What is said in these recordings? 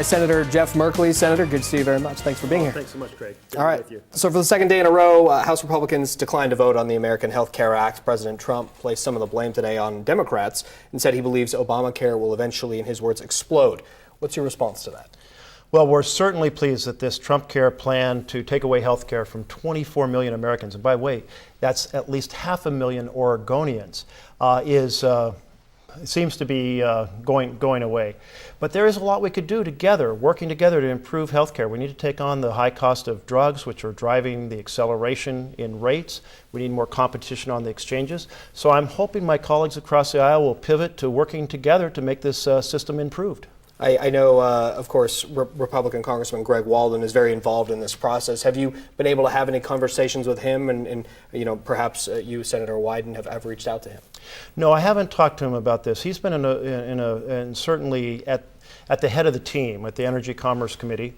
Senator Jeff Merkley. Senator, good to see you very much. Thanks for being here. Thanks so much, Craig. Good All right. to be with you. So for the second day in a row, House Republicans declined to vote on the American Health Care Act. President Trump placed some of the blame today on Democrats and said he believes Obamacare will eventually, in his words, explode. What's your response to that? Well, we're certainly pleased that this Trump care plan to take away health care from 24 million Americans, and by the way, that's at least 500,000 Oregonians, seems to be going away. But there is a lot we could do together, working together to improve health care. We need to take on the high cost of drugs, which are driving the acceleration in rates. We need more competition on the exchanges. So I'm hoping my colleagues across the aisle will pivot to working together to make this system improved. I know, of course, Republican Congressman Greg Walden is very involved in this process. Have you been able to have any conversations with him, and perhaps you, Senator Wyden, have reached out to him? No, I haven't talked to him about this. He's been and certainly at the head of the team at the Energy Commerce Committee,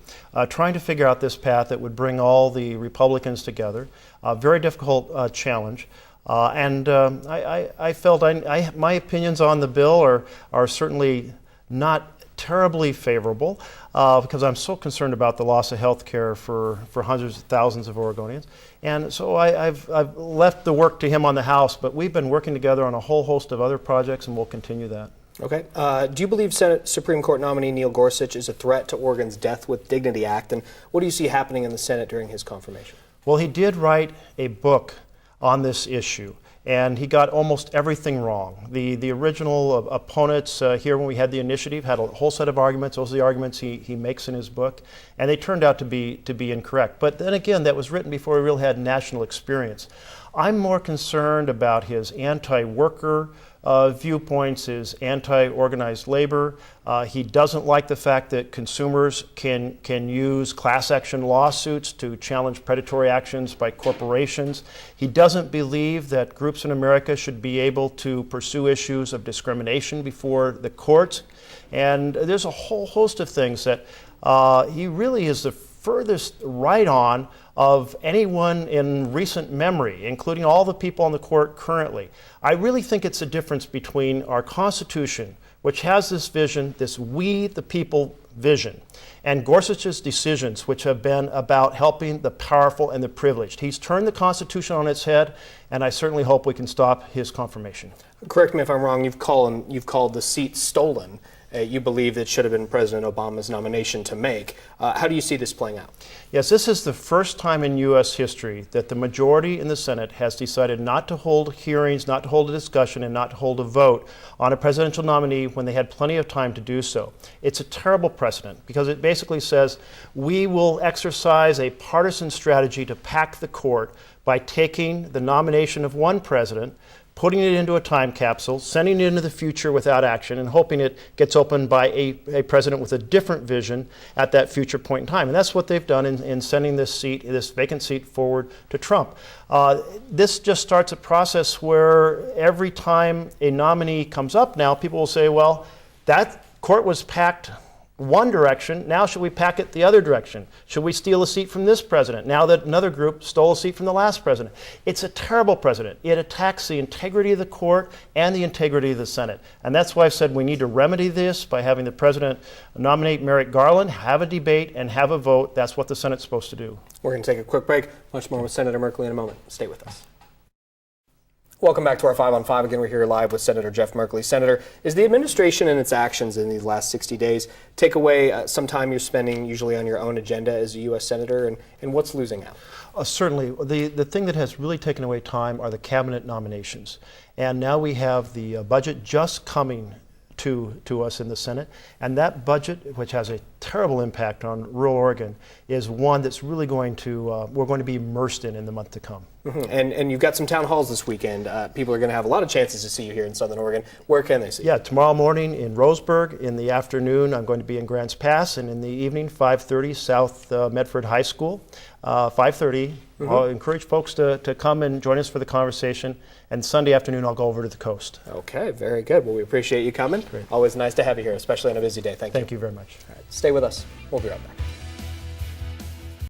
trying to figure out this path that would bring all the Republicans together. A very difficult challenge. I felt my opinions on the bill are certainly not terribly favorable because I'm so concerned about the loss of health care for hundreds of thousands of Oregonians. And so I've left the work to him on the House, but we've been working together on a whole host of other projects, and we'll continue that. Okay. Do you believe Supreme Court nominee Neil Gorsuch is a threat to Oregon's Death with Dignity Act, and what do you see happening in the Senate during his confirmation? Well, he did write a book on this issue, and he got almost everything wrong. The original opponents here when we had the initiative had a whole set of arguments. Those are the arguments he makes in his book, and they turned out to be incorrect. But then again, that was written before he really had national experience. I'm more concerned about his anti-worker viewpoints, his anti-organized labor. He doesn't like the fact that consumers can use class action lawsuits to challenge predatory actions by corporations. He doesn't believe that groups in America should be able to pursue issues of discrimination before the courts. And there's a whole host of things that he really is the furthest right on of anyone in recent memory, including all the people on the court currently. I really think it's a difference between our Constitution, which has this vision, this we the people vision, and Gorsuch's decisions, which have been about helping the powerful and the privileged. He's turned the Constitution on its head, and I certainly hope we can stop his confirmation. Correct me if I'm wrong, you've called the seat stolen. You believe it should have been President Obama's nomination to make. How do you see this playing out? Yes, this is the first time in U.S. history that the majority in the Senate has decided not to hold hearings, not to hold a discussion, and not to hold a vote on a presidential nominee when they had plenty of time to do so. It's a terrible precedent because it basically says we will exercise a partisan strategy to pack the court by taking the nomination of one president, putting it into a time capsule, sending it into the future without action, and hoping it gets opened by a president with a different vision at that future point in time. And that's what they've done in sending this vacant seat forward to Trump. This just starts a process where every time a nominee comes up now, people will say, well, that court was packed one direction, now should we pack it the other direction? Should we steal a seat from this president now that another group stole a seat from the last president? It's a terrible precedent. It attacks the integrity of the court and the integrity of the Senate. And that's why I've said we need to remedy this by having the president nominate Merrick Garland, have a debate, and have a vote. That's what the Senate's supposed to do. We're going to take a quick break. Much more with Senator Merkley in a moment. Stay with us. Welcome back to our 5 on 5. Again, we're here live with Senator Jeff Merkley. Senator, is the administration and its actions in these last 60 days take away some time you're spending usually on your own agenda as a U.S. Senator, and what's losing out? Certainly. The thing that has really taken away time are the cabinet nominations. And now we have the budget just coming to us in the Senate, and that budget, which has a terrible impact on rural Oregon, is one that's really going to we're going to be immersed in the month to come. Mm-hmm. And you've got some town halls this weekend. People are going to have a lot of chances to see you here in Southern Oregon. Where can they see you? Yeah, tomorrow morning in Roseburg. In the afternoon, I'm going to be in Grants Pass, and in the evening, 5:30 South Medford High School. 5:30. Mm-hmm. I'll encourage folks to come and join us for the conversation. And Sunday afternoon, I'll go over to the coast. Okay, very good. Well, we appreciate you coming. Great. Always nice to have you here, especially on a busy day. Thank you. Thank you very much. All right, stay with us. We'll be right back.